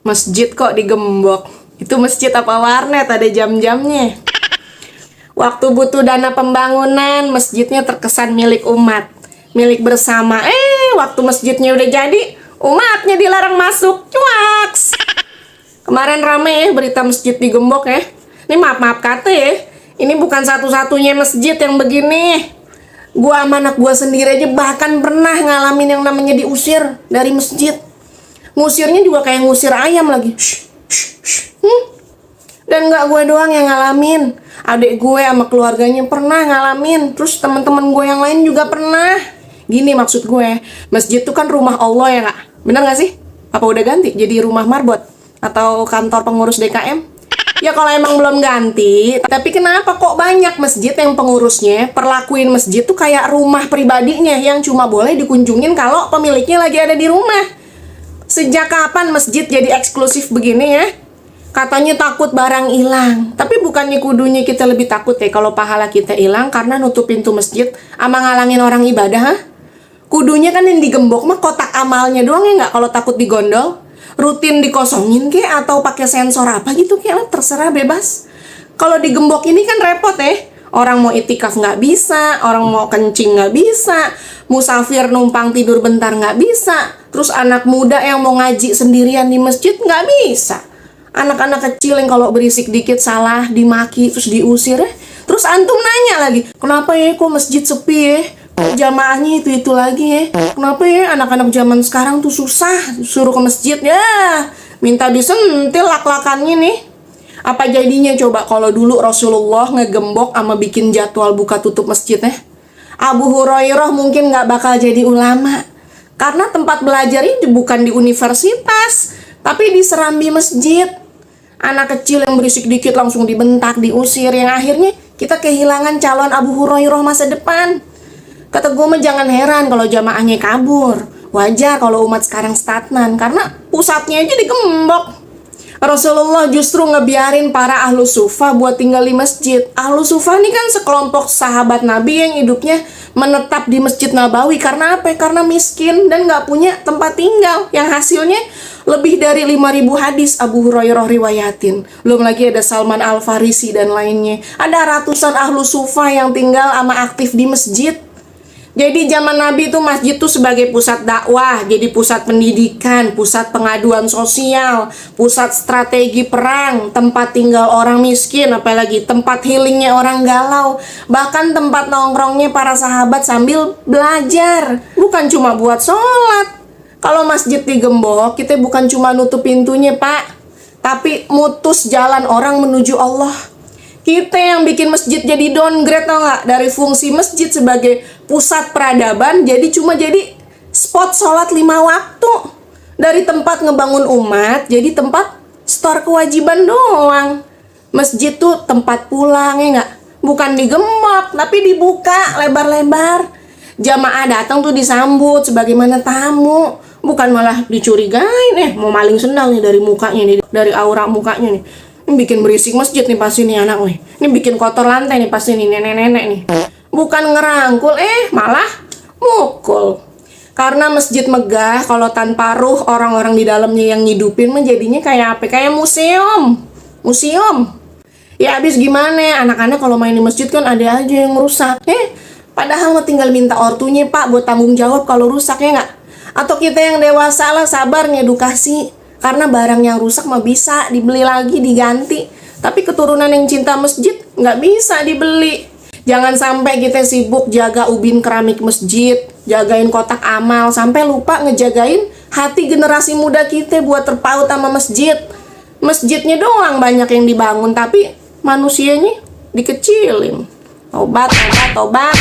Masjid kok digembok? Itu masjid apa warnet? Ada jam-jamnya. Waktu butuh dana pembangunan, masjidnya terkesan milik umat, milik bersama. Waktu masjidnya udah jadi, umatnya dilarang masuk. Cuaks. Kemarin rame ya berita masjid digembok ya. Ini maaf-maaf kata ya, ini bukan satu-satunya masjid yang begini. Gua sama anak gua sendiri aja bahkan pernah ngalamin yang namanya diusir dari masjid. Ngusirnya juga kayak ngusir ayam lagi. Dan gak gue doang yang ngalamin, adik gue sama keluarganya pernah ngalamin. Terus teman-teman gue yang lain juga pernah. Gini maksud gue, masjid tuh kan rumah Allah ya kak, bener gak sih? Apa udah ganti jadi rumah marbot atau kantor pengurus DKM? Ya kalau emang belum ganti, tapi kenapa kok banyak masjid yang pengurusnya perlakuin masjid tuh kayak rumah pribadinya yang cuma boleh dikunjungin kalau pemiliknya lagi ada di rumah. Sejak kapan masjid jadi eksklusif begini ya? Katanya takut barang hilang. Tapi bukannya kudunya kita lebih takut ya kalau pahala kita hilang karena nutup pintu masjid sama ngalangin orang ibadah, ha? Kudunya kan yang digembok mah kotak amalnya doang ya nggak, kalau takut digondol. Rutin dikosongin ke atau pakai sensor apa gitu kayak terserah, bebas. Kalau digembok ini kan repot ya. Orang mau itikaf nggak bisa, orang mau kencing nggak bisa, musafir numpang tidur bentar nggak bisa, terus anak muda yang mau ngaji sendirian di masjid nggak bisa. Anak-anak kecil yang kalau berisik dikit salah dimaki terus diusir ya. Terus antum nanya lagi, kenapa ya kok masjid sepi ya? Kok jamaahnya itu lagi ya? Kenapa ya anak-anak zaman sekarang tuh susah suruh ke masjid ya? Minta disentil lak-lakannya nih. Apa jadinya coba kalau dulu Rasulullah ngegembok sama bikin jadwal buka tutup masjid ya? Abu Hurairah mungkin nggak bakal jadi ulama. Karena tempat belajar ini bukan di universitas, tapi di serambi masjid. Anak kecil yang berisik dikit langsung dibentak, diusir, yang akhirnya kita kehilangan calon Abu Hurairah masa depan. Kata gue mah jangan heran kalau jamaahnya kabur. Wajar kalau umat sekarang stagnan karena pusatnya aja digembok. Rasulullah justru ngebiarin para ahlu sufah buat tinggal di masjid. Ahlu sufah ini kan sekelompok sahabat Nabi yang hidupnya menetap di Masjid Nabawi. Karena apa? Karena miskin dan gak punya tempat tinggal. Yang hasilnya lebih dari 5.000 hadis Abu Hurairah riwayatin. Belum lagi ada Salman Al-Farisi dan lainnya. Ada ratusan ahlu sufah yang tinggal sama aktif di masjid. Jadi zaman Nabi itu masjid tuh sebagai pusat dakwah, jadi pusat pendidikan, pusat pengaduan sosial, pusat strategi perang, tempat tinggal orang miskin, apalagi tempat healingnya orang galau, bahkan tempat nongkrongnya para sahabat sambil belajar, bukan cuma buat sholat. Kalau masjid digembok, kita bukan cuma nutup pintunya pak, tapi mutus jalan orang menuju Allah. Kita yang bikin masjid jadi downgrade tau gak? Dari fungsi masjid sebagai pusat peradaban jadi spot sholat 5 waktu. Dari tempat ngebangun umat jadi tempat store kewajiban doang. Masjid tuh tempat pulang ya gak? Bukan digembok tapi dibuka lebar-lebar. Jamaah datang tuh disambut sebagaimana tamu, bukan malah dicurigain mau maling sendal nih dari mukanya nih, dari aura mukanya nih. Ini bikin berisik masjid nih pasti nih anak nih. Ini bikin kotor lantai nih pasti nih nenek-nenek nih. Bukan ngerangkul, malah mukul. Karena masjid megah, kalau tanpa ruh orang-orang di dalamnya yang ngidupin menjadinya kayak apa? Kayak museum. Museum. Ya abis gimana? Anak-anak kalau main di masjid kan ada aja yang rusak. Padahal mah tinggal minta ortunya pak buat tanggung jawab kalau rusak ya nggak? Atau kita yang dewasa lah sabar ngedukasi. Karena barang yang rusak mah bisa dibeli lagi, diganti. Tapi keturunan yang cinta masjid nggak bisa dibeli. Jangan sampai kita sibuk jaga ubin keramik masjid, jagain kotak amal, sampai lupa ngejagain hati generasi muda kita buat terpaut sama masjid. Masjidnya doang banyak yang dibangun, tapi manusianya dikecilin. Tobat, tobat, tobat.